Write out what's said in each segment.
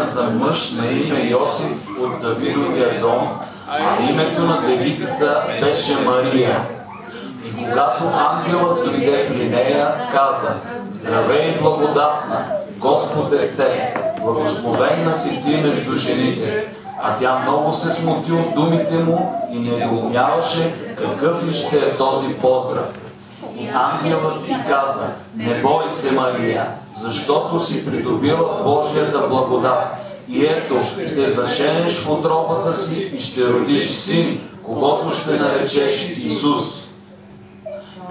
за мъж на име Йосиф от Давидовия дом, а името на девицата беше Мария. И когато ангелът дойде при нея, каза: здравей, благодатна, Господ е с теб, благословенна си ти между жените. А тя много се смути от думите му и недоумяваше какъв ли ще е този поздрав. И ангелът й каза: не бой се, Мария, защото си придобила Божията благодат. И ето, ще заченеш в утробата си и ще родиш син, когото ще наречеш Исус.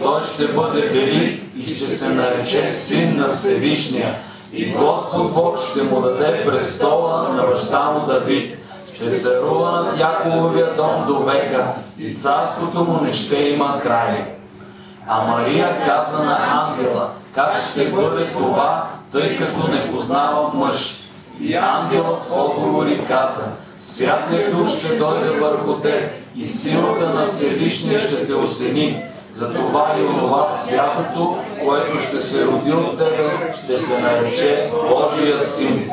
Той ще бъде велик и ще се нарече Син на Всевишния. И Господ Бог ще му даде престола на баща му Давид. Ще царува над Якововия дом до века и царството му не ще има край. А Мария каза на ангела: как ще бъде това, тъй като не познава мъж? И ангелът в отговори каза: Святият Дух ще дойде върху теб и силата на Всевишния ще те осени. Затова и онова святото, което ще се роди от тебе, ще се нарече Божият син.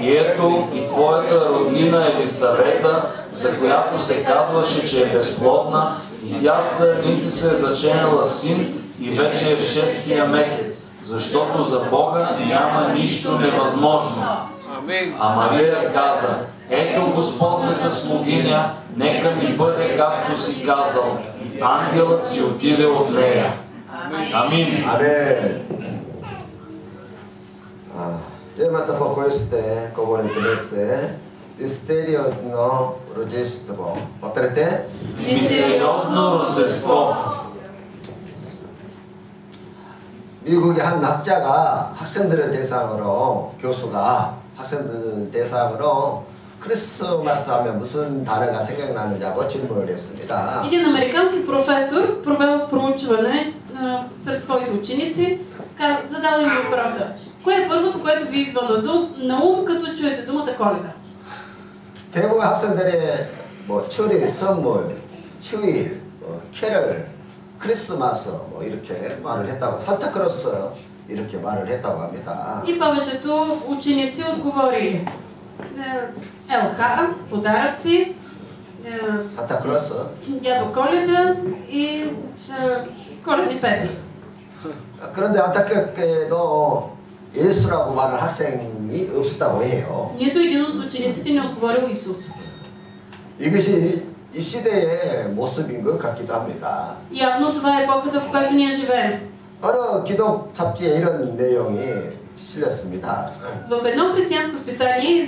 И ето и твоята роднина Елисавета, за която се казваше, че е безплодна, и тя в страните се е заченала син и вече е в 6-тия месец, защото за Бога няма нищо невъзможно. А Мария каза: ето Господната слугиня, нека ми бъде както си казал. И ангелът си отиде от нея. Амин. Amen. Tema dopo queste conferenze, misterioso Rождество. Повторете. Мистериозно Рождество. 미국의 한 학자가 학생들을 대상으로, 교수가 학생들 대상으로 크리스마스 하면 무슨 단어가 생각나느냐고 질문을 했습니다. Един американски професор провел проучване сред своите ученици, задал им въпроса: кое е първото, което ви идва на ум, като чуете думата Коледа? 대부분 학생들의 뭐 추리, 선물, 휴일, 캐럴, 크리스마스 뭐 이렇게 말을 했다고, 산타크로스 이렇게 말을 했다고 합니다. И повечето ученици отговорили: ЛХ, подаръци, 산타크로스, дядо Коледа и коледни песни. 그런데 안타깝게도 예수라고 말하는 학생이 없었다고 해요. Нито един от учениците не отговорил Исус. 이것이 이 시대의 모습인 것 같기도 합니다. Явно това е епохата, в която ние живеем. 어느 기독 잡지에 이런 내용이 실렸습니다. В едно християнско списание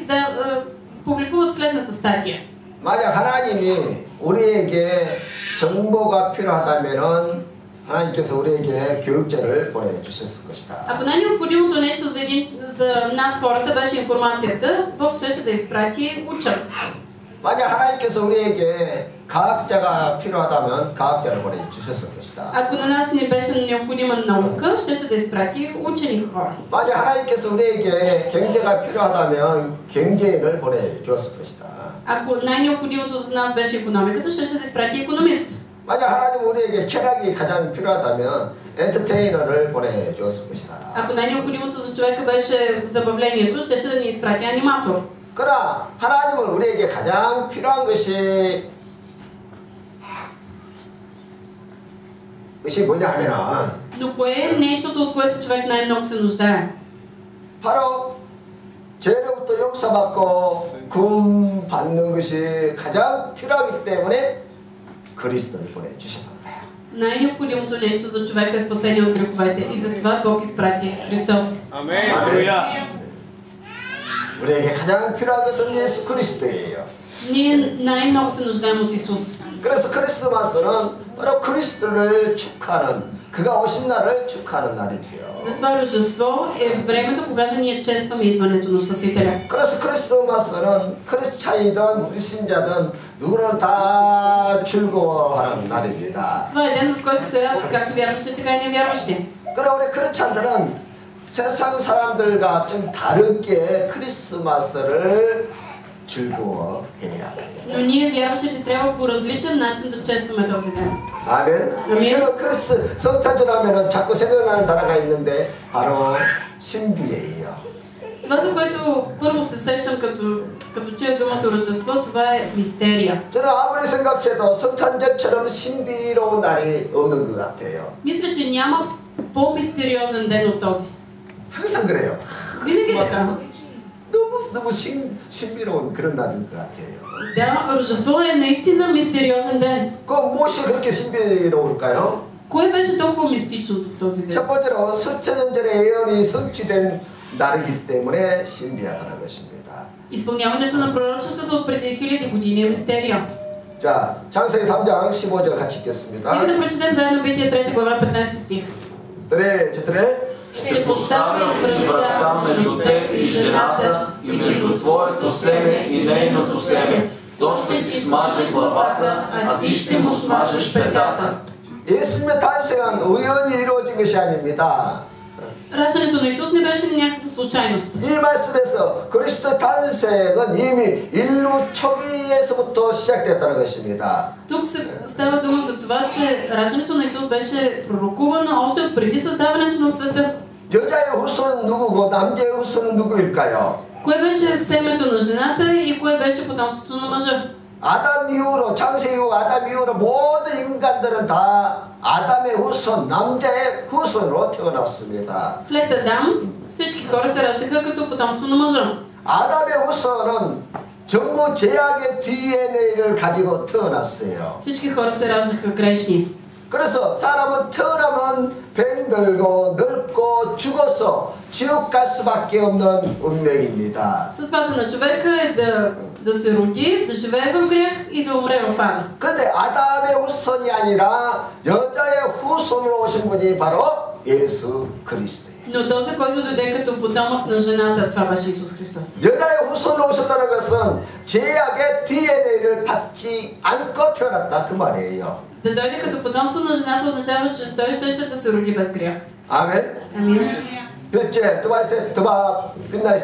публикуват следната статия. 만약 하나님이 우리에게 정보가 필요하다면은 하나님께서 우리에게 교육자를 보내주셨을 것이다. Ако най-необходимото нещо за нас хората беше информацията, Бог щеше да изпрати учен. 만약 하나님께서 우리에게 과학자가 필요하다면 과학자를 보내주셨을 것이다. Ако на нас не беше необходима наука, щеше да изпрати учени хора. 만약 하나님께서 우리에게 경제가 필요하다면 경제인을 보내주었을 것이다. Ако най-необходимото за нас беше икономиката, щеше да изпрати икономист. 만약 하나님 우리에게 쾌락이 가장 필요하다면 엔터테이너를 보내주었을 것이다. Ако най-необходимото за човека беше забавлението, щеше да ни изпрати аниматор. 그러나 하나님은 우리에게 가장 필요한 것이 뭐냐 하면은, Но кое е нещото, от което човек най-много се нуждае? 바로 죄로부터 용서받고 구원 받는 것이 가장 필요하기 때문에 그리스도를 보내주셨던 거예요. Най-необходимото нещо за човека е спасение от греховете и затова Бог изпрати Христос. 아멘. 우리에게 가장 필요한 것은 예수 그리스도예요. Ние най-много се нуждаем от Исус. 그래서 크리스마스는 바로 그리스도를 축하하는, 그가 오신 날을 축하하는 날이지요. Затова Рождество е времето, когато ние честваме идването на Спасителя. 그래서 크리스마스는 크리스찬이든 불신자든 누구나 다 즐거워하는 날입니다. Това е ден, в който се радват както вярващи, така и невярващи. 그러나 우리 크리스찬들은 세상 사람들과 좀 다르게 크리스마스를 즐거워해야 해요. Но ние вярващите трябва по различен начин да честваме този ден. 아멘. 저는 성탄절 하면은 자꾸 생각나는 단어가 있는데 바로 신비예요. Това, за което първо се сещам като чуя думата рождество, това е мистерия. 저는 아무리 생각해도 성탄절처럼 신비로운 날이 없는 것 같아요. Мисля, че няма по-мистериозен ден от този. 항상 그래요. Винаги така. 크리스마스는 너무 신비로운 그런 날인 것 같아요. Да, Рождество е наистина мистериозен ден. 그 무엇이 그렇게 신비로울까요? Кое беше толкова мистичното в този ден? 첫 번째로 수천 년 전에 예언이 성취된 날이기 때문에 신비하다는 것입니다. Изпълняването на пророчеството от преди 1000 години е мистерия. 자, 창세기 3장 15절 같이 읽겠습니다. Нека да прочетем заедно Битие 3 глава 15 стих. 그래, 저들의 Ще поставя вражда между теб и жената и между твоето семе и нейното семе. То ще ти смаже главата, а ти ще му смажеш петата. 예수님의 탄생은 우연히 이루어진 것이 아닙니다. Раждането на Исус не беше някаква случайност. 이 말씀에서 그리스도 탄생은 이미 인류 초기에서부터 시작됐다는 것입니다. Тук става дума за това, че раждането на Исус беше пророкувано още от преди създаването на света. 여자의 후손은 누구고 남자의 후손은 누구일까요? Кое беше семето на жената и кое беше потомството на мъжа? 아담 이후로 창세기 이후 아담 이후로 모든 인간들은 다 아담의 후손, 남자의 후손으로 태어났습니다. След Адам всички хора се раждаха като потомство на мъжа. 아담의 후손은 전부 죄악의 DNA를 가지고 태어났어요. Всички хора се раждаха грешни. 그래서 사람은 태어나면 뱅들고 늙고 죽어서 지옥 갈 수밖에 없는 운명입니다. Съдбата на човека е да се роди, да живее в грях и да умре в ада. 그런데 아담의 후손이 아니라 여자의 후손으로 오신 분이 바로 예수 그리스도예요. Но този, който дойде като потомък на жената, това беше Исус Христос. 여자의 후손으로 오셨다는 것은 죄악의 DNA를 받지 않고 태어났다 그 말이에요. Да дойде като потомство на жената означава, че той щеше да се роди без грях. 아멘. Амин. 몇째 드바 빛나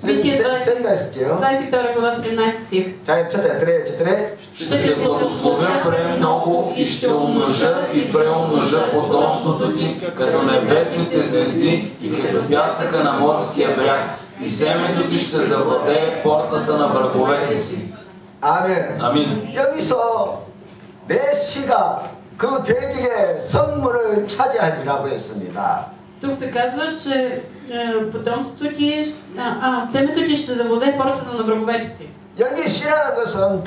Битие 17죠. 22 глава 17 стих. 자, четире. Ще те благословя премного и ще умножа и преумножа потомството ти, като небесните звезди и като пясъка на морския бряг. И семето ти ще завладее портата на враговете си. 아멘. Амин. 여기서 내 씨가 그 대적의 성문을 차지하리라고 했습니다. Тук се казва, че потомството ти, семето ти ще завладее портата на враговете си. 여기 씨라는 것은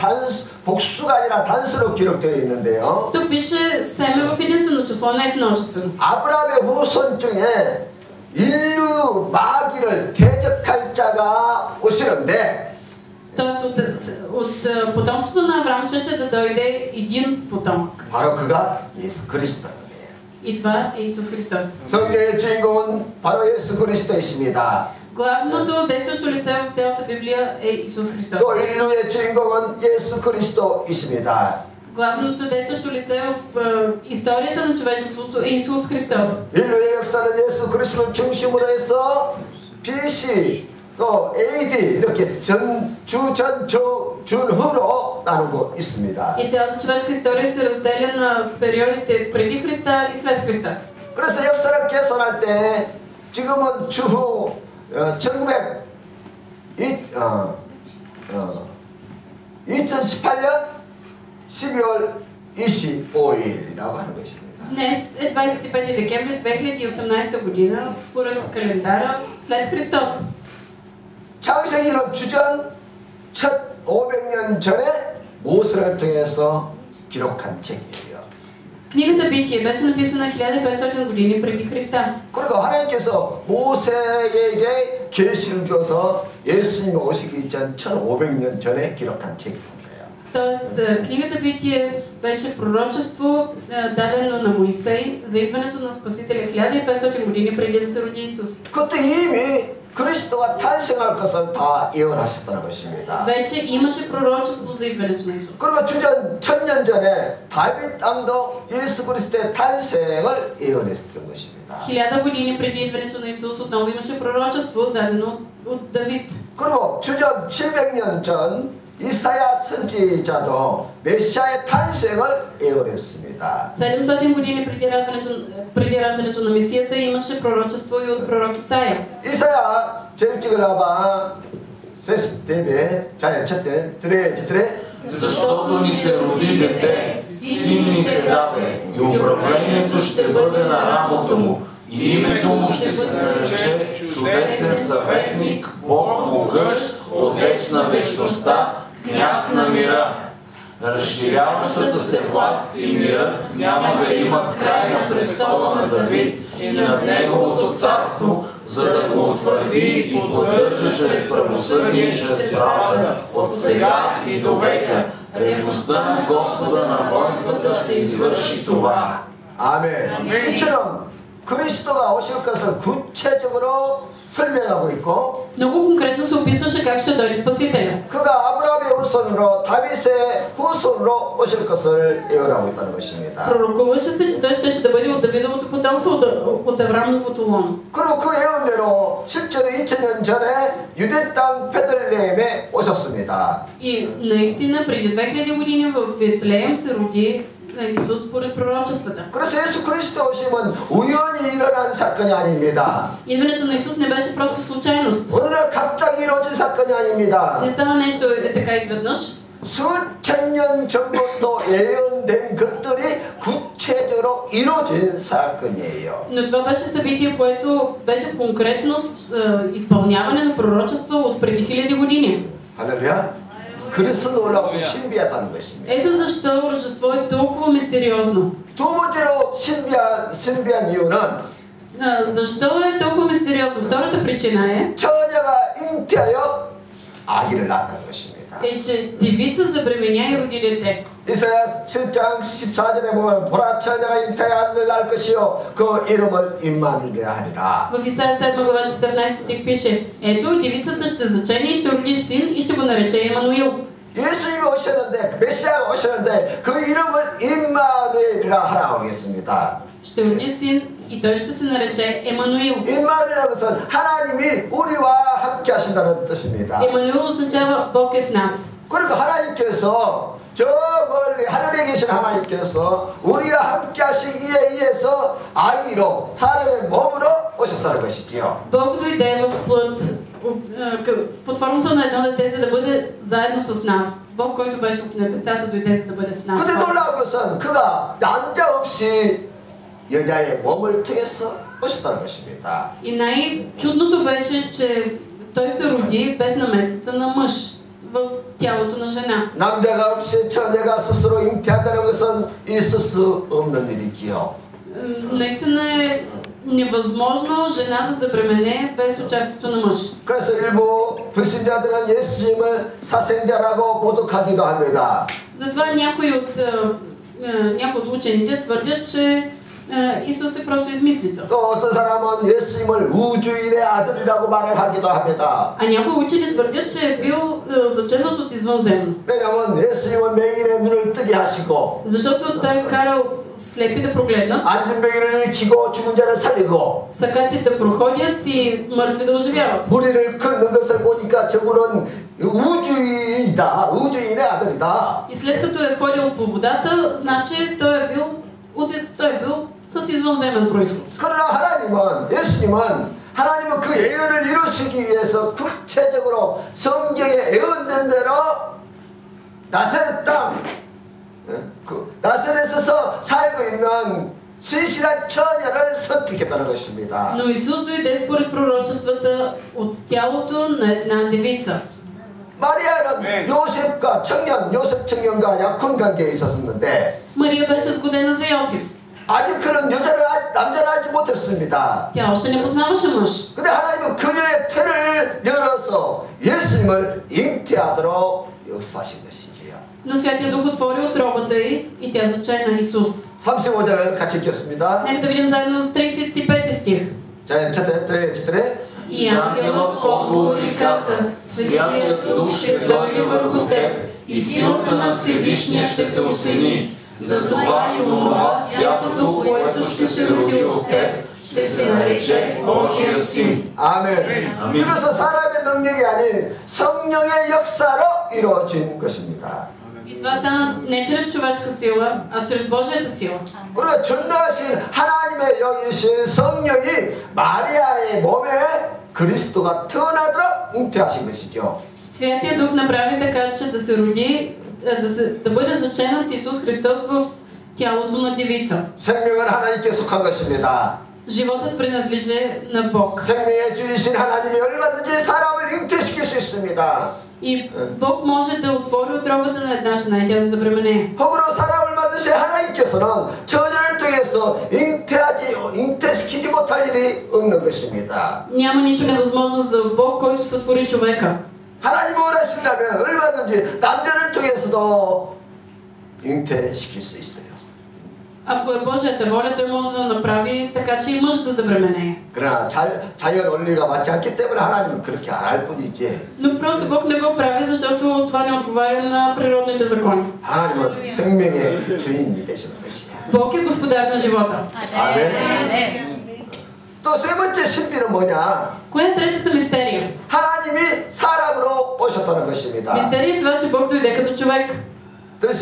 복수가 아니라 단수로 기록되어 있는데요. Тук пише семе в единствено число, не в множествено. 아브라함의 후손 중에 인류 마귀를 대적할 자가 오시는데 Тоест от потомството на Авраам ще да дойде един потомък. 바로 그가 예수 그리스도예요. И това е Исус Христос. 성경의 주인공은 바로 예수 그리스도이십니다. Главното действащо лице в цялата Библия е Исус Христос. 또 인류의 주인공은 예수 그리스도이십니다. Главното действащо лице в историята на човечеството е Исус Христос. 인류의 역사는 예수 그리스도를 중심으로 해서 BC 또 AD 이렇게 준후로 나누고 있습니다. И цялата човешка история се разделя на периодите преди Христа и след Христа. 그래서 역사를 계산할 때 지금은 주후 2018년 12월 25일이라고 하는 것입니다. Днес е 25 декември 2018 година, според календара след Христос. 창세기는 주전 1500년 전에 모세를 통해서 기록한 책이에요. Книгата Битие беше написана 1500 години преди Христа. 그리고 하나님께서 모세에게 계시를 주어서 예수님이 오시기 전 1500년 전에 기록한 책입니다. Тоест, книгата Битие беше пророчество, дадено на Моисей за идването на Спасителя 1500 години преди да се роди Исус. 그때 이미 그리스도가 탄생할 것을 다 예언하셨다는 것입니다. Вече имаше пророчество за идването на Исус. 그리고 주전 1000년 전에 다윗 왕도 예수 그리스도의 탄생을 예언했던 것입니다. 1000 години преди идването на Исус отново имаше пророчество, дадено от Давид. 그리고 주전 700년 전 이사야 선지자도 메시아의 탄생을 예언했습니다. 700 години преди раждането на Месията имаше пророчество и от пророк Исаия. 이사야 제일 찍으려봐. 세스텝에 자, 첫째, 드레. Защото ни се роди дете, син ни се даде, и управлението ще бъде на рамото му, и името му ще се нарече Чудесен съветник, Бог могъщ, Отец на вечността, Княз на мира. Разширяващата се власт и мирът няма да имат край на престола на Давид и над неговото царство, за да го утвърди и поддържа чрез правосъдие и чрез правда, от сега и до века. Ревността на Господа на воинствата ще извърши това. 아멘. 이처럼 그리스도가 오실 것을 구체적으로 설명하고 있고, Много конкретно се описваше как ще дойде Спасителя. 그가 아브라함의 후손으로 다윗의 후손으로 오실 것을 예언하고 있다는 것입니다. Пророкуваше се, че той ще да бъде от Давидовото потомство, от Аврамовото лоно. 그리고 그 예언대로 실제로 2000년 전에 유대 땅 베들레헴에 오셨습니다. И наистина преди 2000 години в Витлеем се роди Исус според пророчествата. 그래서 예수 그리스도 오심은 우연히 일어난 사건이 아닙니다. Идването на Исус не беше просто случайност. 어느 날 갑자기 이루어진 사건이 아닙니다. Не стана нещо така изведнъж. 수천 년 전부터 예언된 것들이 구체적으로 이루어진 사건이에요. Но това беше събитие, което беше конкретно изпълняване на пророчество от преди 1000 години. 할렐루야. 그래서 놀랍고 신비하다는 것입니다. Ето защо Рождество е толкова мистериозно. 두 번째로 신비한 이유는 Защо е толкова мистериозно? Втората причина 처녀가 잉태하여 아기를 낳았다는 것입니다. е, че девица забременя и роди дете. 이사야 7장 14절에 보면 보라 처녀가 잉태하여 아들을 낳을 것이요 그 이름을 임마누엘이라 하리라. В Исаия 7 глава 14 стих пише: ето девицата ще зачене и ще роди син и ще го нарече Емануил. 예수님이 오셨는데 메시아가 오셨는데 그 이름을 임마누엘이라 하라고 하겠습니다. Ще роди син и той ще се нарече Емануил. 임마누엘이라는 것은 하나님이 우리와 함께 하신다는 뜻입니다. Емануил означава Бог е с нас. 그러니까 하나님께서 저 멀리 하늘에 계신 하나님께서 우리와 함께 하시기에 의해서 아기로 사람의 몸으로 오셨다는 것이지요. Бог дойде в плът под формата на едно дете, за да бъде заедно с нас. Бог, който беше от небесата, дойде за да бъде с нас. 근데 놀라운 것은 그가 남자 없이 여자의 몸을 통해서 오셨다는 것입니다. И най-чудното беше, че той се роди без намесата на мъж в тялото на жена. 남자가 없이 처녀가 스스로 잉태한다는 것은 있을 수 없는 일이지요. Наистина е невъзможно жена да забремене без участието на мъж. 그래서 일부 불신자들은 예수님을 사생자라고 모독하기도 합니다. Затова някои от учените твърдят, че Исус е просто измислица. 또 어떤 사람은 예수님을 우주인의 아들이라고 말을 하기도 합니다. А някои учени твърдят, че е бил заченат от извънземно. 왜냐하면 예수님은 맹인의 눈을 뜨게 하시고 Защото той е карал слепи да прогледнат, 앉은 맹인을 일으키고 죽은 자를 살리고 сакати да проходят и мъртви да оживяват. 무리를 걷는 것을 보니까 저분은 우주인이다. 우주인의 아들이다. И след като е ходил по водата, значи той е бил с извънземен происход. 그러나 하나님은 그 예언을 이루시기 위해서 구체적으로 성경에 예언된 대로 나사렛 땅, 나사렛에서 살고 있는 신실한 처녀를 선택했다는 것입니다. Но Исус дойде според пророчествата от тялото на една девица. 마리아는 요셉 청년과 약혼 관계에 있었는데 Мария беше сгодена за Йосиф. 아직 그는 남자를 알지 못했습니다. Тя още не познаваше мъж. 근데 하나님은 그녀의 태를 열어서 예수님을 잉태하도록 역사하신 것이지요. Но Святия Дух отвори отробата й и тя зачена Исус. 35절을 같이 읽겠습니다. Нека да видим заедно 35 стих. 자, четири. И ангелът отговори и каза: Святият Дух ще дойде върху теб и силата на Всевишния ще те осени. Затова и онова святото, което ще се роди от теб, ще се нарече Божия син. 아멘. 이것은 사람의 능력이 아닌 성령의 역사로 이루어진 것입니다. И това стана не чрез човешка сила, а чрез Божията сила. 그리고 전능하신 하나님의 영이신 성령이 마리아의 몸에 그리스도가 태어나도록 잉태하신 것이죠. Святия Дух направи така, че да се роди, да бъде заченат Исус Христос в тялото на девица. 생명은 하나님께 속한 것입니다. Животът принадлежи на Бог. 생명의 주이신 하나님이 얼마든지 사람을 잉태시킬 수 있습니다. И Бог може да отвори отробата на една жена и тя да забременее. 흙으로 사람을 만드신 하나님께서는 처녀를 통해서 잉태시키지 못할 일이 없는 것입니다. Няма нищо невъзможно за Бог, който сътвори човека. 하나님이 원하신다면 얼마든지 남자를 통해서도 잉태시킬 수 있어요. Ако е Божията воля, той може да направи така, че и мъж да забременее. 그러나 자연 원리가 맞지 않기 때문에 하나님은 그렇게 안 할 뿐이지. Но просто Бог не го прави, защото това не отговаря на природните закони. 하나님은 생명의 주인이 되시는 것이에요. Бог е господар на живота. 아멘. 또 세 번째 신비는 뭐냐? Коя е третата мистерия? 하나님이 사람으로 오셨다는 것입니다. Мистерия е това, че Бог дойде като човек. Той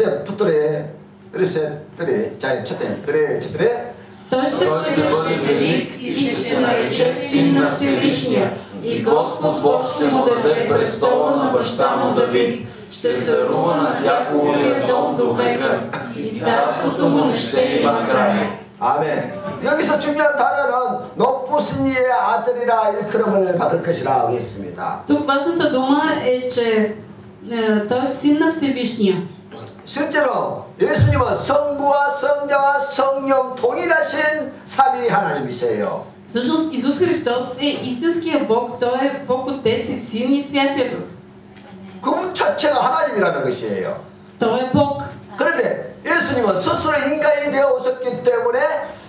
ще бъде велик и ще се нарече Син на Всевишния. И Господ Бог ще му даде престола на баща му Давид. Ще царува над Якововия дом до века. И царството му не ще има край. 아멘. 여기서 중요한 단어는 높으신 이의 아들이라 일컬음을 받을 것이라 하고 있습니다. Тук важната дума е, че той е Син на Всевишния. 실제로 예수님은 성부와 성자와 성령 동일하신 삼위 하나님이세요. Всъщност Исус Христос е истинския Бог. Той е Бог Отец и Син и Святия Дух. 그분 자체가 하나님이라는 것이에요. Той е Бог. 그런데 예수님은 스스로 인간이 되어 오셨기 때문에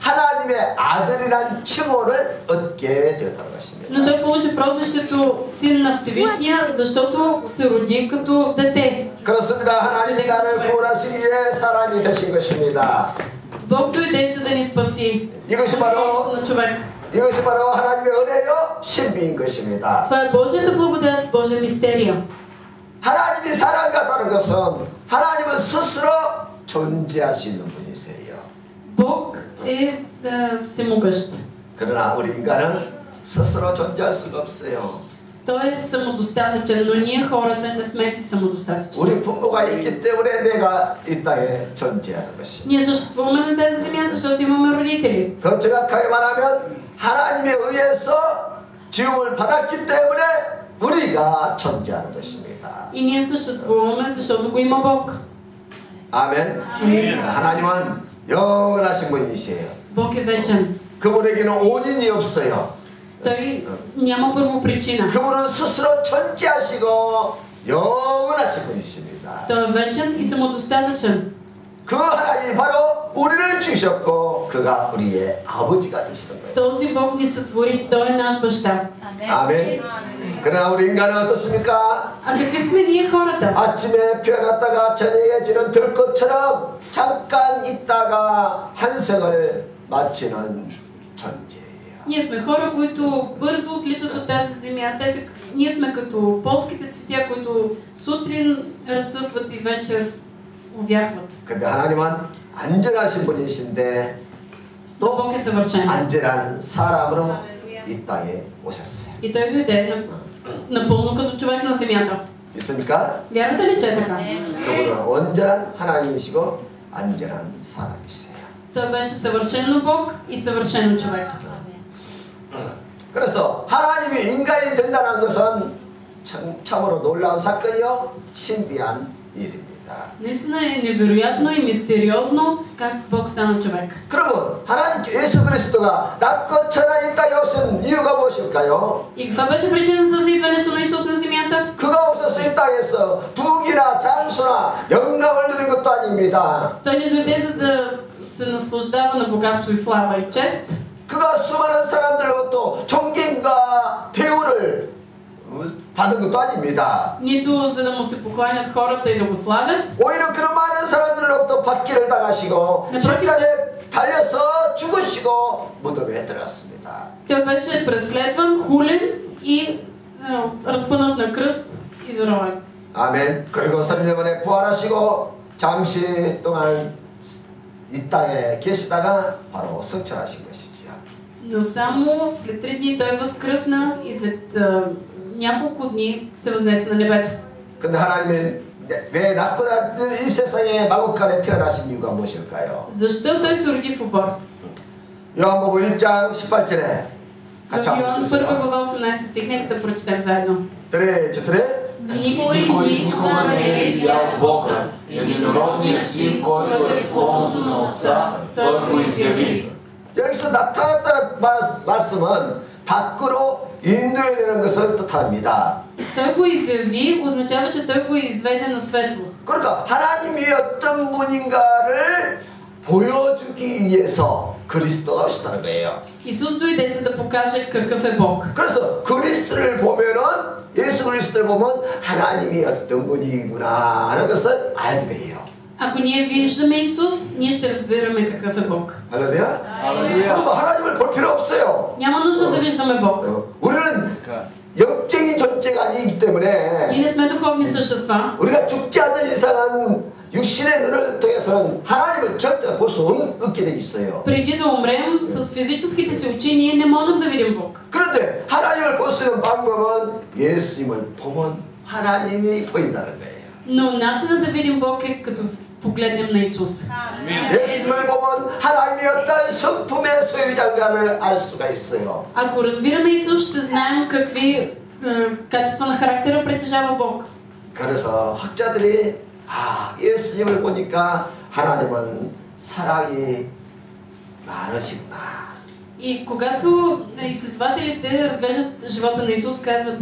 하나님의 아들이란 칭호를 얻게 되었다는 것입니다. Но той получи прозвището Син на Всевишния, защото се роди като дете. 그렇습니다. 하나님이 나를 구원하시기 위해 사람이 되신 것입니다. Бог дойде за да ни спаси. 이것이 바로 На човек. 이것이 바로 하나님의 은혜요 신비인 것입니다. Това е Божията благодат, Божия мистерия. 하나님이 사랑하다는 것은 하나님은 스스로 존재하시는 분이세요. Бог е всемогъщ. 그러나 우리 인간은 스스로 존재할 수가 없어요. Той е самодостатъчен, но ние хората не сме си самодостатъчни. 우리 부모가 있기 때문에 내가 이 땅에 존재하는 것입니다. Ние съществуваме на тази земя, защото имаме родители. 더 정확하게 말하면 하나님에 의해서 지음을 받았기 때문에 우리가 존재하는 것입니다. И ние съществуваме, защото го има Бог. 아멘. 하나님은 영원하신 분이시에요. Бог е вечен. 그분에게는 원인이 없어요. Той няма първопричина. 그분은 스스로 존재하시고 영원하신 분이십니다. Той е вечен и самодостатъчен. 그 하나님이 바로 우리를 주셨고 그가 우리의 아버지가 되시는 거예요. Този Бог ни сътвори, Той е наш баща. 아멘. 그러나 우리 인간은 어떻습니까? А какви сме ние хората? 아침에 피어났다가 저녁에 지는 들꽃처럼 잠깐 있다가 한생을 마치는 존재예요. Ние сме хора, които бързо отлитат от тази земя. Ние сме като полските цветя, които сутрин разцъфват и вечер увяхват. 근데 하나님은 안전하신 분이신데 또 Бог е съвършен. 안전한 사람으로 이 땅에 오셨어요. И Той дойде напълно като човек на земята. 있습니까? Вярвате ли, че е така? 그분은 온전한 하나님이시고 안전한 사람이세요. Той беше съвършено Бог и съвършено човек. 그래서 하나님이 인간이 된다는 것은 참으로 놀라운 사건이요 신비한 일입니다. Наистина е невероятно и мистериозно как Бог стана човек. 그러면 하나님 예수 그리스도가 낮고 천하 이 땅에 오신 이유가 무엇일까요? И каква беше причината за идването на Исус на земята? 그가 오셔서 이 땅에서 부귀나 장수나 영광을 누린 것도 아닙니다. Той не дойде за да се наслаждава на богатство и слава и чест. 그가 수많은 사람들로부터 존경과 대우를 받은 것도 아닙니다. Нито за да му се покланят хората и да го славят. 오히려 그런 많은 사람들로부터 받기를 당하시고 십자가에 달려서 죽으시고 무덤에 들어갔습니다. Той беше преследван, хулен и разпънат на кръст и заровен. 아멘. 그리고 3년 만에 부활하시고 잠시 동안 이 땅에 계시다가 바로 승천하신 것이지요. Но само след 3 дни той възкръсна и след няколко дни се възнесе на небето. 근데 하나님은 왜 낳고 이 세상에 마구간에 태어나신 이유가 무엇일까요? Защо той се роди в обор? 요한복음 1장 18절에 В 같이 Йоан 1 한번 глава 18 стих, нека да прочетем заедно. 드레 Никой никога не е видял Бога, единородният син, който е в лоното на Отца, той го изяви. 여기서 나타났다는 말씀은 밖으로 인도해야 되는 것을 뜻합니다. Той го изяви, означава, че той го изведе на светло. 그러니까 하나님이 어떤 분인가를 보여주기 위해서 그리스도가 오셨다는 거예요. Исус дойде, за да покаже какъв е Бог. 그래서 그리스도를 보면은 예수 그리스도를 보면 하나님이 어떤 분이구나 하는 것을 알게 돼요. Ако ние виждаме Исус, ние ще разбираме какъв е Бог. 할렐루야. 그러니까 하나님을 볼 필요 없어요. Няма нужда да виждаме Бог. 우리는 영적인 존재가 아니기 때문에 Ние не сме духовни същества. 우리가 죽지 않는 이상은 육신의 눈을 통해서는 하나님을 절대 볼 수 없게 돼 있어요. Преди да умрем, с физическите си очи ние не можем да видим Бог. 그런데 하나님을 볼 수 있는 방법은 예수님을 보면 하나님이 보인다는 거예요. Но начинът да видим Бог е като погледнем на Исус. 예수님을 보면 하나님이 어떤 성품의 소유자인가를 알 수가 있어요. Ако разбираме Исус, ще знаем какви качества на характера притежава Бог. 그래서 학자들이 예수님을 보니까 하나님은 사랑이 많으시구나. И когато изследователите разглеждат живота на Исус, казват,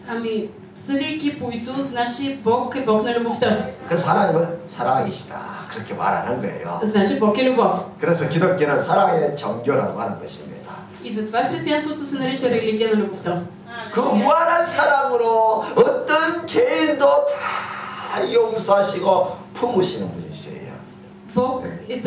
ами, съдейки по Исус, значи Бог е Бог на любовта. 그래서 하나님은 사랑이시다 그렇게 말하는 거예요. Значи Бог е любов. 그래서 기독교는 사랑의 종교라고 하는 것입니다. И затова християнството се нарича религия на любовта. 그 무한한 사랑으로 어떤 죄인도 다 용서하시고 품으시는 분이세요. Бог е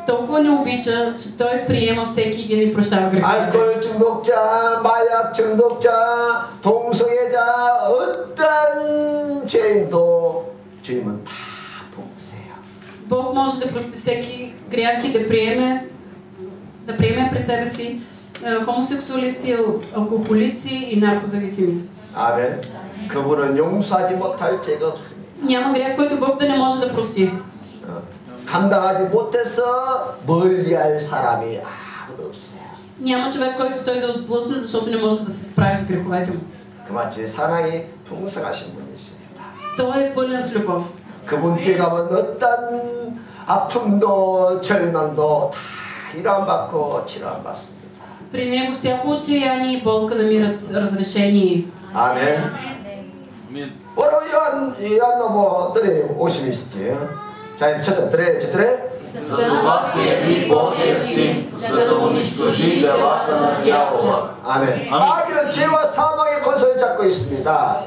толкова не обича, че Той приема всеки един и прощава греховете. 알코올 중독자, 마약 중독자, 동성애자 어떤 죄인도 주님은 다 품으세요. Бог може да прости всеки грях и да приеме през себе си хомосексуалисти, алкохолици и наркозависими. 아멘. 그분은 용서하지 못할 죄가 없습니다. Няма грях, който Бог да не може да прости. 감당하지 못해서 멀리할 사람이 아무도 없어요. Няма човек, който той да отблъсне, защото не може да се справи с греховете му. 그마치 사랑이 풍성하신 분이십니다. Той е пълен с любов. 그분께 가면 어떤 아픔도 절망도 다 일환받고 치료받습니다. При него всяко отчаяние и болка намират разрешение. 아멘. 뭐라고 요한노보들이 오심이 있었지. 자, четире. За това се яви Божия син, за да унищожи делата на дявола. 아멘. 마귀는 죄와 사망의 권세를 잡고 있습니다.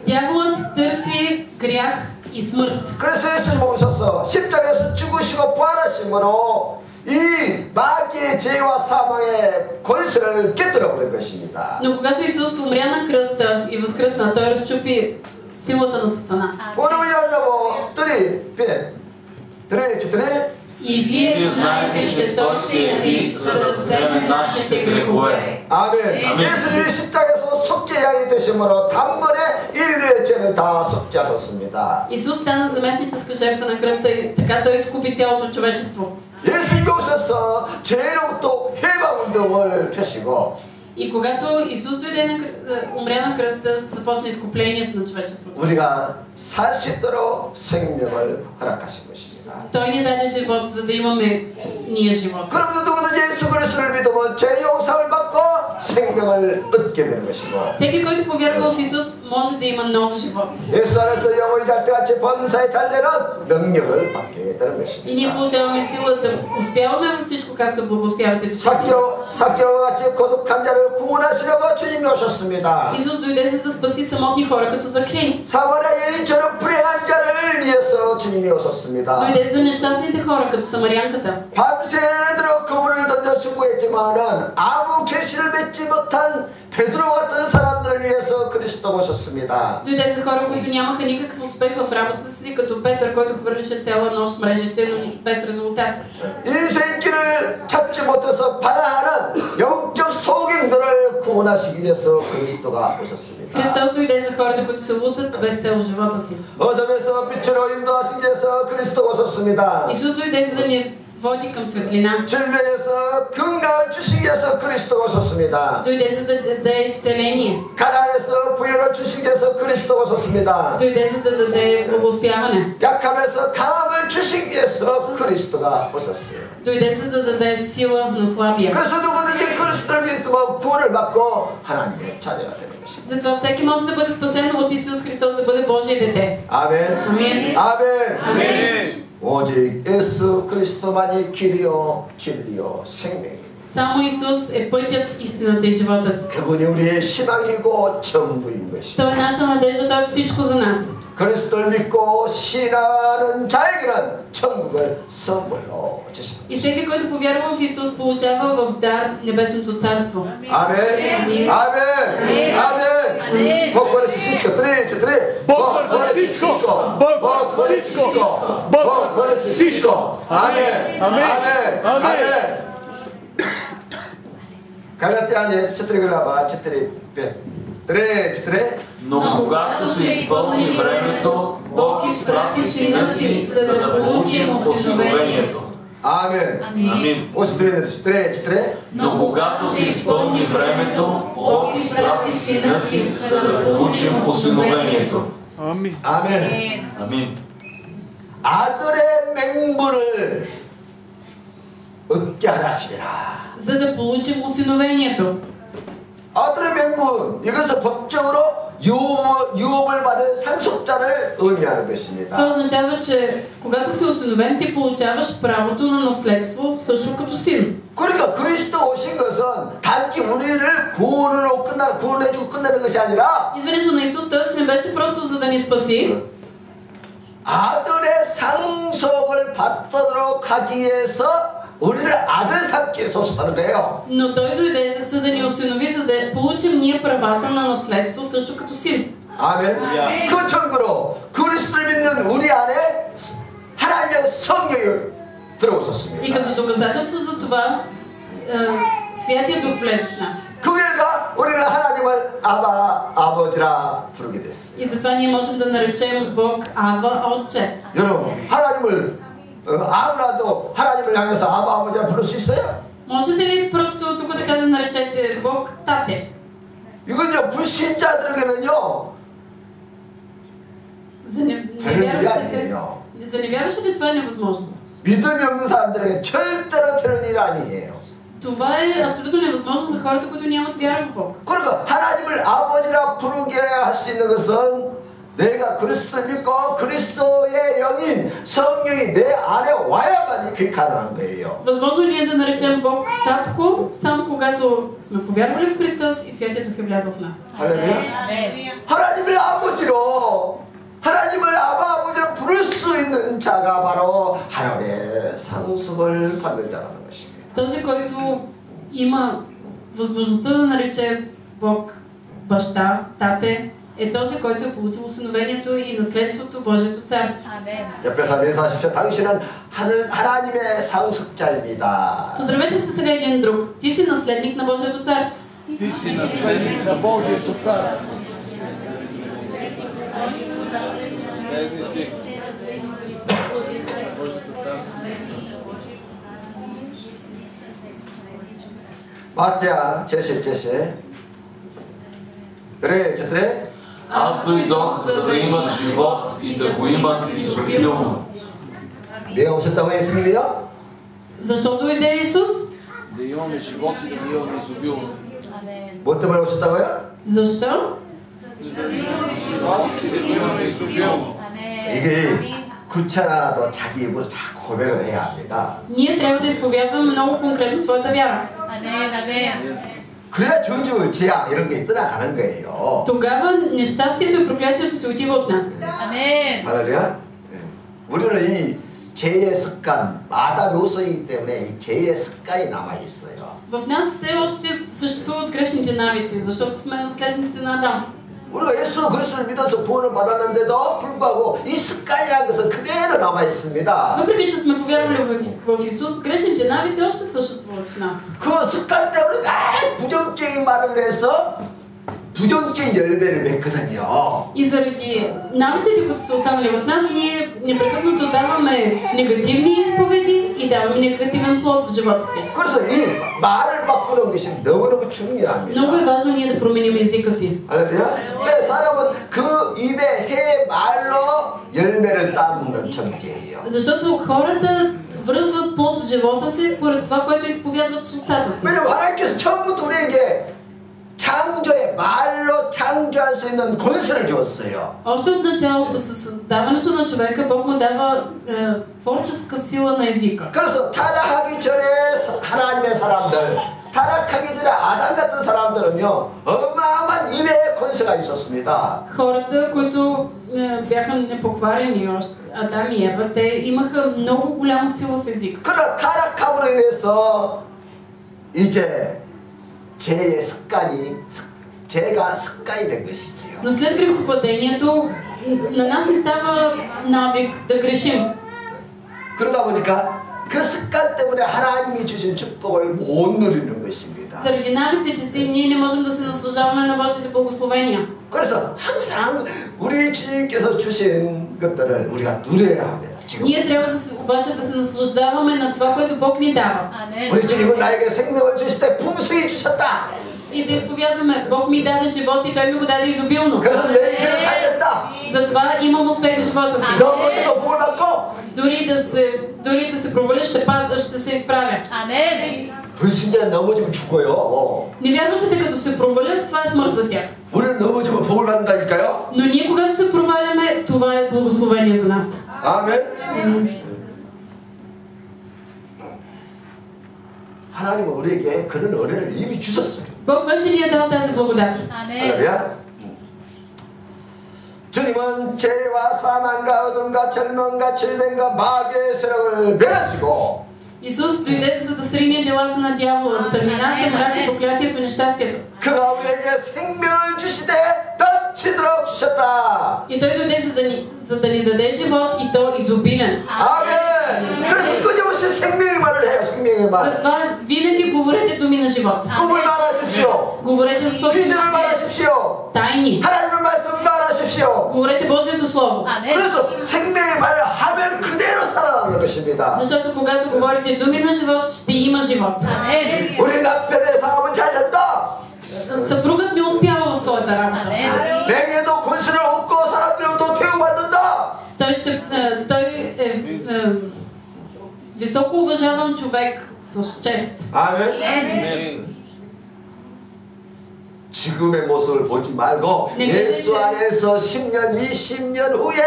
Дяволът търси грях и смърт. 그래서 예수님 오셔서 십자가에서 죽으시고 부활하심으로 이 마귀의 죄와 사망의 권세를 깨뜨려 버린 것입니다. Но когато Исус умря на кръста и възкръсна, той разчупи силата на Сатана. 오늘 요한노보들이 четире. И вие знаете, че той се яви, за да вземе нашите грехове. 아멘. 예수님이 십자가에서 속죄양이 되심으로 단번에 인류의 죄를 다 속죄하셨습니다. Исус стана заместническа жертва на кръста и така той изкупи цялото човечество. 예수님이 오셔서 죄로부터 해방운동을 펴시고 И когато Исус дойде умря на кръста, започна изкуплението на човечеството. 우리가 살 수 있도록 생명을 허락하신 것입니다. Той ни даде живот, за да имаме ние живот. 그러므로 누구든지 예수 그리스도를 믿으면 죄 용서를 받고 생명을 얻게 되는 것이고 Всеки, който повярва в Исус, може да има нов живот. 예수 안에서 영혼이 잘 때같이 범사에 잘 되는 능력을 받게 되는 것입니다. И ние получаваме сила да успяваме във всичко, както благоуспявате до сега. 삭개와 같이 고독한 자를 구원하시려고 주님이 오셨습니다. Исус дойде, за да спаси самотни хора като Закей. 사마리아 여인처럼 불행한 자를 위해서 주님이 오셨습니다. Дойде за нещастните хора като самарянката. 밤새도록 그분을 던져 수고했지만은 아무 계시를 맺지 못한 베드로 같은 사람들을 위해서 그리스도 오셨습니다. 오셨습니다. Дойде за хора, които нямаха никакъв успех в работата си, като Петър, който хвърляше цяла нощ мрежите, но без резултат. 인생길을 찾지 못해서 방황하는 영적 소경들을 구원하시기 위해서 그리스도가 오셨습니다. Христос дойде за хората, които се лутат без цел в живота си. 어둠에서 빛으로 인도하시기 위해서 그리스도가 오셨습니다. Исус дойде за да ни води към светлина. 질병에서 건강을 주시기 위해서 그리스도가 오셨습니다. Дойде за да даде изцеление. 가난에서 부여를 주시기 위해서 그리스도가 오셨습니다. Дойде за да даде благоуспяване. 약함에서 강함을 주시기 위해서 그리스도가 오셨어요. Дойде за да даде сила на слабия. 그래서 누구든지 그리스도를 믿으면 구원을 받고 하나님의 자녀가 되는 것입니다. Затова всеки може да бъде спасен от Исус Христос, да бъде Божие дете. 아멘. 아멘. 아멘. 아멘. 오직 예수 그리스도만이 길이요 진리요 생명입니다. Само Исус е пътят, истината и животът. 그분이 우리의 희망이고 전부인 것입니다. Той е наша надежда, Той е всичко за нас. 그리스도를 믿고 신앙하는 자에게는 천국을 선물로 주십니다. И всеки, който повярва в Исус, получава в дар Небесното царство. 아멘. 아멘. 아멘. 복 받으시고 드레. 복 받으시고. 복 받으시고. 복 받으시고. 아멘. 아멘. 아멘. 갈라티아니 4 глава 4 5. Трет. Но когато се изпълни времето, Бог изпрати Сина си, за да получим осиновението. 아멘. Амин. Трет. Но когато се изпълни времето, Бог изпрати Сина си, за да получим осиновението. 아멘. 아멘. Амин. 아들의 맹분을 얻게 하시리라. За да получим осиновението. 아들의 맹분, 이것은 법적으로 유업을 받을 상속자를 의미하는 것입니다. Това означава, че когато си осиновен, ти получаваш правото на наследство също като син. 그러니까 그리스도 오신 것은 단지 우리를 구원해주고 끝나는 것이 아니라 Идването на Исус, т.е. не беше просто за да ни спаси, 아들의 상속을 받도록 하기 위해서 우리를 아들 삼기 위해서 오셨다는 거예요. но Той дойде за да ни осинови, за да получим ние правата на наследство също като син. 아멘. 그 증거로 그리스도를 믿는 우리 안에 하나님의 성령이 И 들어오셨습니다. като доказателство за това, Святия Дух влезе в нас. 그 결과 우리는 하나님을 아버지라 부르게 됐어요. И затова ние можем да наречем Бог Ава, Отче. 여러분, 하나님을 아무라도 하나님을 향해서 아버지라 부를 수 있어요? Можете ли просто тук така да наречете Бог Тате? 이건요 불신자들에게는요 За невярващите това е невъзможно. 믿음이 없는 사람들에게 절대로 되는 일 아니에요. Това е абсолютно невъзможно за хората, които нямат вяра в Бог. 그러니까 하나님을 아버지라 부르게 할 수 있는 것은 내가 그리스도를 믿고 그리스도의 영인 성령이 내 안에 와야만이 그게 가능한 거예요. Възможно ли е да наречем Бог Татко, само когато сме повярвали в Христос и Святия Дух е влязъл в нас? 할렐루야. 하나님을 아버지로 부를 수 있는 자가 바로 하나님의 상속을 받는 자라는 것입니다. Този, който има възможността да нарече Бог баща, тате, е този, който е получил усиновението и наследството Божието царство. 옆에 사람 인사하십시오. 당신은 하나님의 상속자입니다. Поздравете се сега един друг. Ти си наследник на Божието царство. Ти си наследник на Божието царство. 마태야 제세. 그래. Аз дойдох, за да имат живот и да го имат изобилно. 왜 오셨다고 예수님이요? Защо дойде Исус? Да имаме живот и да го имаме изобилно. 뭐 때문에 오셨다고요? Защо? Живот и да го имаме изобилно. 이게 구체 하나도 자기 입으로 자꾸 고백을 해야 합니다. Ние трябва да изповядваме много конкретно своята вяра. 그래야 저주, 재앙 이런 게 떠나가는 거예요. Тогава нещастието и проклятието се отива от нас. 할렐루야. 우리는 이 죄의 습관, 아담의 후손이기 때문에 이 죄의 습관이 남아 있어요. В нас все още съществуват грешните навици, защото сме наследници на Адам. 우리가 예수 그리스도를 믿어서 구원을 받았는데도 불구하고 이 습관이라는 것은 그대로 남아 있습니다. Въпреки че сме повярвали в Исус, грешните навици още съществуват в нас. 그 습관 때문에 부정적인 말을 해서 부정적인 열매를 맺거든요. И заради навиците, които са останали в нас, ние непрекъснато даваме негативни изповеди и даваме негативен плод в живота си. 그래서 이 말을 바꾸는 것이 너무너무 중요합니다. Много е важно ние да променим езика си. 알았어요? 네, 사람은 그 입에 해 말로 열매를 따먹는 존재예요. Защото хората връзват плод в живота си според това, което изповядват с устата си. 왜냐면 하나님께서 처음부터 우리에게 창조의 말로 창조할 수 있는 권세를 주었어요. Още от началото със създаването на човека Бог му дава творческа сила на езика. 그래서 타락하기 전에 하나님의 사람들, 타락하기 전에 아담 같은 사람들은요 어마어마한 입의 권세가 있었습니다. Хората, които бяха непокварени още, Адам и Ева, те имаха много голяма сила в езика си. 그러나 타락함으로 인해서 이제 죄의 습관이 죄가 습관이 된 것이지요. Но след грехопадението на нас не става навик да грешим. 그러다 보니까 그 습관 때문에 하나님이 주신 축복을 못 누리는 것입니다. Заради навиците си ние не можем да се наслаждаваме на Божите благословения. 그래서 항상 우리 주님께서 주신 것들을 우리가 누려야 합니다. 지금. Ние трябва обаче да се наслаждаваме на това, което Бог ни дава. 우리 주님은 나에게 생명을 주실 때 풍성히 주셨다. И да изповядваме, Бог ми даде живот и Той ми го даде изобилно. 그래서 내 인생은 잘 됐다. Затова имам успех в живота си. 넘어져도 복을 받고. Дори да се проваля, ще се изправя. 불신자는 넘어지면 죽어요. Невярващите като се провалят, това е смърт за тях. 우리는 넘어지면 복을 받는다니까요. Но ние когато се проваляме, това е благословение за нас. 아멘. 하나님은 우리에게 그런 은혜를 이미 주셨어요. Бог вече ни е дал тази благодат. 할렐루야. 주님은 죄와 사망과 어둠과 절망과 질병과 마귀의 세력을 멸하시고 Исус дойде за да срине делата на дявола, тъмнината, мрака, проклятието, нещастието. 그가 우리에게 생명을 주시되 덮치도록 주셨다. И Той дойде за да ни даде живот и то изобилен. 아멘. 그래서 끊임없이 생명의 말을 해요. 생명의 말. Затова винаги говорете думи на живот. 꿈을 말하십시오. Говорете за своите 비전을 말하십시오. тайни. 하나님의 말씀 말하십시오. Говорете Божието Слово. 그래서 생명의 말을 하면 그대로 살아나는 것입니다. Защото когато говорите думи на живот, ще има живот. 우리 남편의 사업은 잘 된다. Съпругът не успява в своята работа. 내게도 권세를 얻고 사람들로부터 대우받는다. Той е високо уважаван човек с чест. 아멘. 지금의 모습을 보지 말고 예수 안에서 10년, 20년 후에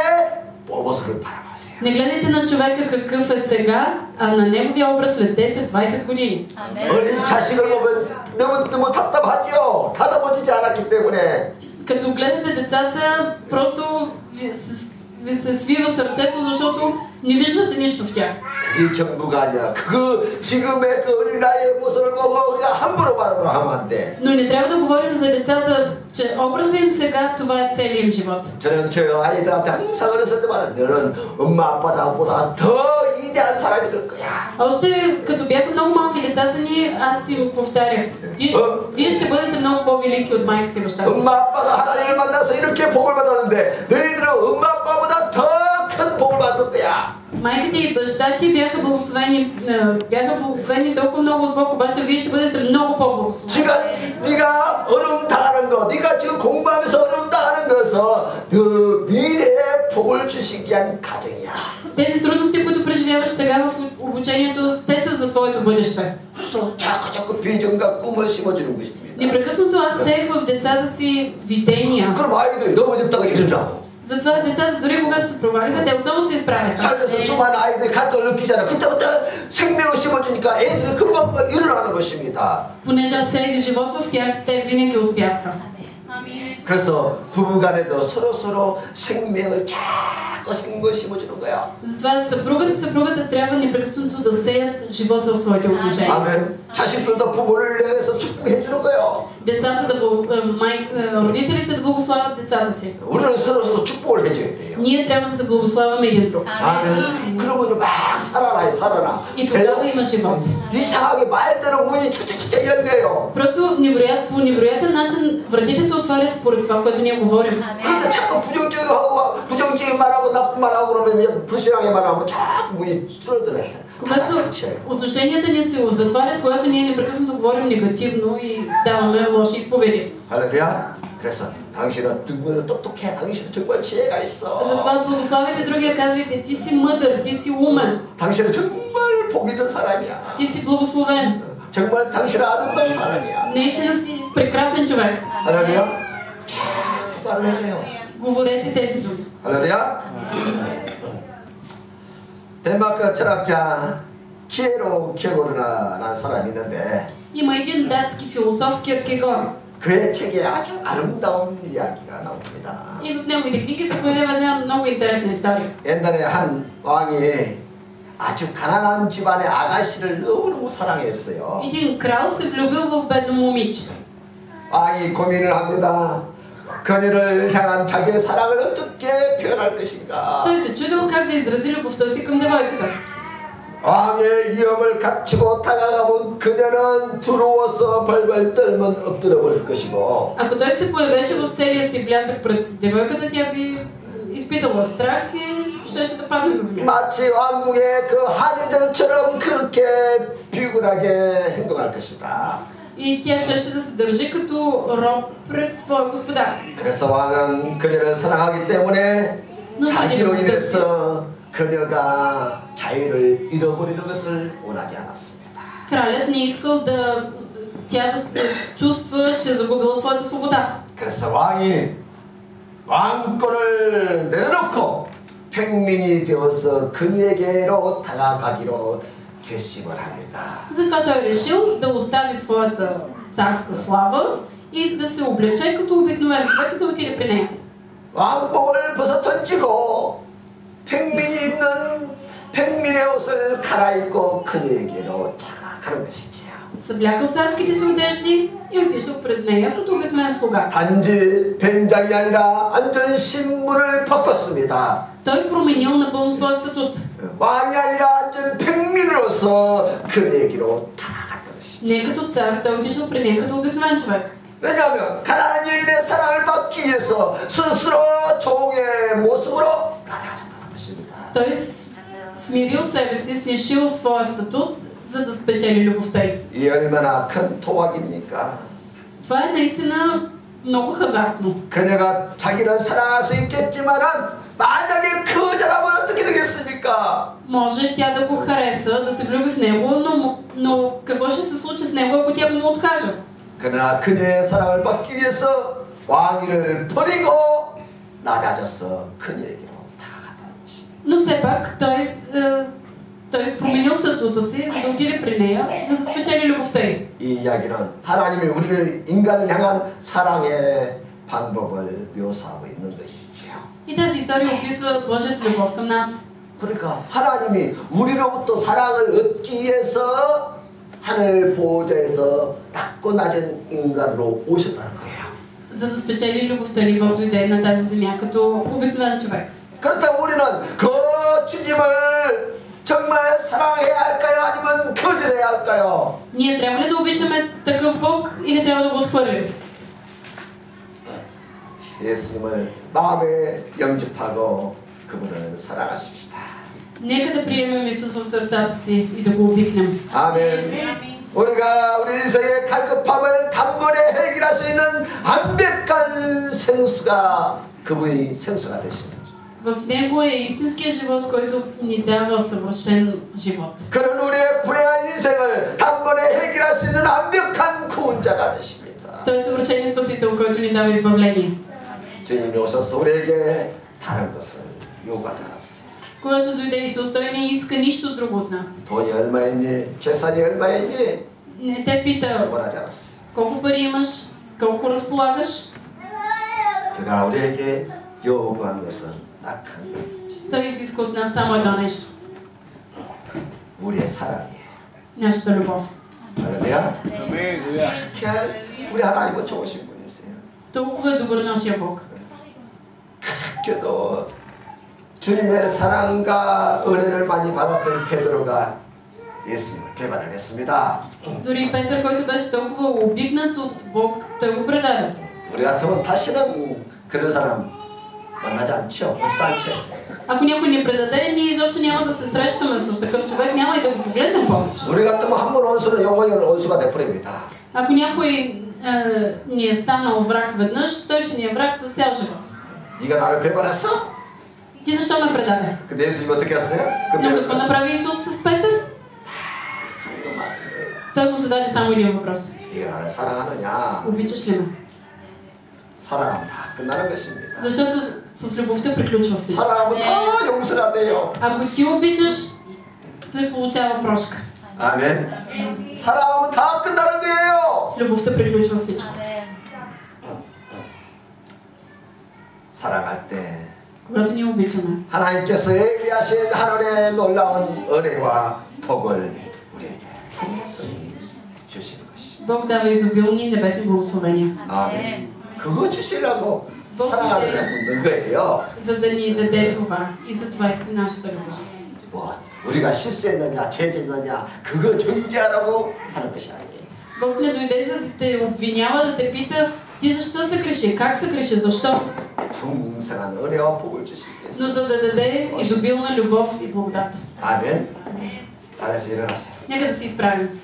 모습을 바라보세요. Не гледайте на човека какъв е сега, а на неговия образ след 10-20 години. 어린 자식을 보면 너무 답답하지요. 다듬어지지 않았기 때문에. Като гледате децата, просто ви се свива сърцето, защото не виждате нищо в тях. 그게 전부가 아니야. 지금의 그 어린아이의 모습을 보고 우리가 함부로 말하면 안 돼. Но не трябва да говорим за децата, че образът им сега, това е целият им живот. 저는 저 아이들한테 항상 어렸을 때 말한 너는 엄마 아빠보다 더 위대한 사람이 될 거야. Още като бяха много малки децата ни, аз им повтарях. Вие ще бъдете много по-велики от майка си и баща си. 엄마 아빠가 하나님을 만나서 이렇게 복을 받았는데 너희들은 엄마 아빠보다 더 큰 복을 받을 거야. Майките и баща ти бяха благословени толкова много от Бог, обаче вие ще бъдете много по-благословени. 지금 네가 어려움 당하는 거, 네가 지금 공부하면서 어려움 당하는 것은 그 미래의 복을 주시기 위한 가정이야. Тези трудности, които преживяваш сега в обучението, те са за твоето бъдеще. 그래서 자꾸 비전과 꿈을 심어주는 것입니다. Непрекъснато аз сеях в децата си видения. 그럼 아이들이 넘어졌다가 일어나고. Затова децата, дори когато се провалиха, те отново се изправяха. 살면서 수많은 아이들이 갈등을 느끼잖아. 그때부터 생명을 심어주니까 애들이 금방 일어나는 것입니다. Понеже аз сеях живот в тях, те винаги успяваха. 그래서 부부간에도 서로 생명을 자꾸 가슴 심어주는 거야. Затова съпругата и съпругата трябва непрекъснато да сеят живот в своите отношения. 아멘. 자식들도 부모를 향해서 축복해 주는 거예요. Децата родителите да благославят децата си. 우리는 서로 축복을 해줘야 돼요. Ние трябва да се благославяме един друг. 아멘. 그러면 막 살아나. И тогава има живот. 이상하게 말대로 문이 척척척 열려요. Просто по невероятен начин вратите се отварят според това, което ние говорим. 근데 자꾸 부정적인 말하고 나쁜 말하고 그러면 불신앙의 말하면 자꾸 문이 줄어들어요. Когато отношенията ни се затварят, когато ние непрекъснато говорим негативно и даваме лоши изповеди. 할렐루야. 그래서 당신은 정말 똑똑해. 당신은 정말 지혜가 있어. Затова благославяйте другия, казвайте, ти си мъдър, ти си умен. 당신은 정말 복 있는 사람이야. Ти си благословен. 정말 당신은 아름다운 사람이야. Наистина си прекрасен човек. 할렐루야. 그 말을 해줘요. Говорете тези думи. 할렐루야. 덴마크 철학자 키에로라는 사람이 있는데 Има един датски философ Киркегор. 그의 책에 아주 아름다운 이야기가 나옵니다. И в неговите книги се появява една много интересна история. 옛날에 한 왕이 아주 가난한 집안의 아가씨를 너무너무 사랑했어요. Един крал се влюбил в бедно момиче. 왕이 고민을 합니다. 그녀를 향한 자기의 사랑을 어떻게 표현할 것인가. Той се чудил как да изрази любовта си към девойката. 왕의 위엄을 갖추고 다가가면 그녀는 두려워서 벌벌 떨면 엎드려 버릴 것이고. Ако той се появеше в целия си блясък пред девойката, тя би изпитала страх и щеше да падне на земя. 마치 왕궁의 그 한여정처럼 그렇게 비굴하게 행동할 것이다. И тя щеше да се държи като роб пред своя господар. 그래서 왕은 그녀를 사랑하기 때문에 자기로 인해서 그녀가 자유를 잃어버리는 것을 원하지 않았습니다. Кралят не искал тя да се чувства, че е загубила своята свобода. 그래서 왕이 왕권을 내려놓고 평민이 되어서 그녀에게로 다가가기로 결심을 합니다. Затова той решил да остави своята царска слава и да се облече като обикновен човек и да отиде при нея. 왕복을 벗어 던지고 평민의 옷을 갈아입고 그녀에게로 다가가는 것이지요. Съблякал царските си одежди и отишъл пред нея като обикновен слуга. 단지 벤장이 아니라 완전 신분을 바꿨습니다. Той променил напълно своя статут. 왕이 아니라 완전 평민으로서 그에게로 다가갔던 것이죠. Не като цар, той отишъл при нея като обикновен човек. 왜냐하면 가난한 여인의 사랑을 받기 위해서 스스로 종의 모습으로 나아갔다는 것입니다. Той смирил себе си, снишил своя статут, за да спечели любовта й. 이 얼마나 큰 토막입니까? Това е наистина много хазартно. 그녀가 자기를 사랑할 수 있겠지만은 만약에 거절하면 어떻게 되겠습니까? Може тя да го хареса, да се влюби в него, но какво ще се случи с него, ако тя му откаже? 그러나 그녀의 사랑을 받기 위해서 왕위를 버리고 낮아져서 그녀에게로 다가갔다는 것입니다. Но все пак той променил статута си, за да отиде при нея, за да спечели любовта й. 이 이야기는 하나님이 우리를 인간을 향한 사랑의 방법을 묘사하고 있는 것이지요. И тази история описва Божията любов към нас. 그러니까 하나님이 우리로부터 사랑을 얻기 위해서 하늘 보호자에서 낮고 낮은 인간으로 오셨다는 거예요. За да спечели любовта ни, Бог дойде на тази земя като обикновен човек. 그렇다면 우리는 그 주님을 정말 사랑해야 할까요? 아니면 거절해야 할까요? Ние трябва ли да обичаме такъв Бог или трябва да го отхвърлим? 예수님을 마음에 영접하고 그분을 사랑하십시다. Нека да приемем Исус в сърцата си и да го обикнем. 아멘. 우리가 우리 인생의 갈급함을 단번에 해결할 수 있는 완벽한 생수가 그분이 생수가 되십니다. В него е истинския живот, който ни дава съвършен живот. 그는 우리의 불행한 인생을 단번에 해결할 수 있는 완벽한 구원자가 되십니다. Той е съвършен спасител, който ни дава избавление. 주님이 오셔서 우리에게 다른 것을 요구하지 않았어요. Когато дойде Исус, той не иска нищо друго от нас. 돈이 얼마였니? 재산이 얼마였니? Не те пита 원하지 않았어요. колко пари имаш, с колко разполагаш. 그가 우리에게 요구한 것은 딱 한 가지. Той изиска от нас само едно нещо. 우리의 사랑이에요. Нашата любов. 할렐루야. 아멘. 이렇게 우리 하나님은 좋으신 분이세요. Толкова е добър нашия Бог. 그래도 주님의 사랑과 은혜를 많이 받았던 베드로가 예수님을 배반을 했습니다. Дори Петър, който беше толкова обикнат от Бог, той го предаде. 우리 같으면 다시는 그런 사람 만나지 않죠. 보지도 않죠. Ако някой ни предаде, ние изобщо няма да се срещаме с такъв човек, няма и да го погледнем повече. 우리 같으면 한 번 원수는 영원히 원수가 돼버립니다. Ако някой ни е станал враг веднъж, той ще ни е враг за цял живот. 네가 나를 배반했어? Ти защо ме предаде? 근데 예수님 어떻게 하세요? Но какво направи Исус с Петър? Той му зададе само един въпрос. 네가 나를 사랑하느냐? Обичаш ли ме? 사랑하면 다 끝나는 것입니다. Защото с любовта приключва всичко. 사랑하면 다 용서한대요. Ако ти обичаш, се получава прошка. 아멘. 사랑하면 다 끝나는 거예요. С любовта приключва всичко. 사랑할 때 Когато ни обичаме, 하나님께서 예비하신 하늘의 놀라운 은혜와 복을 우리에게 풍성히 주시는 것입니다. Бог дава изобилни небесни благословения. 아멘. 그거 주시려고 Бог 사랑하는 даде, 묻는 거예요. за да ни даде това. И за това иска нашата любов. 뭐 우리가 실수했느냐 죄졌느냐 그거 정죄하라고 하는 것이 아니에요. Бог не дойде за да те обвинява, да те пита ти защо се греши, как се греши, защо? 풍성한 은혜와 복을 주시기 위해서. Но за да даде изобилна любов и благодат. 아멘. 잘해서 일어나세요. Нека да се изправим.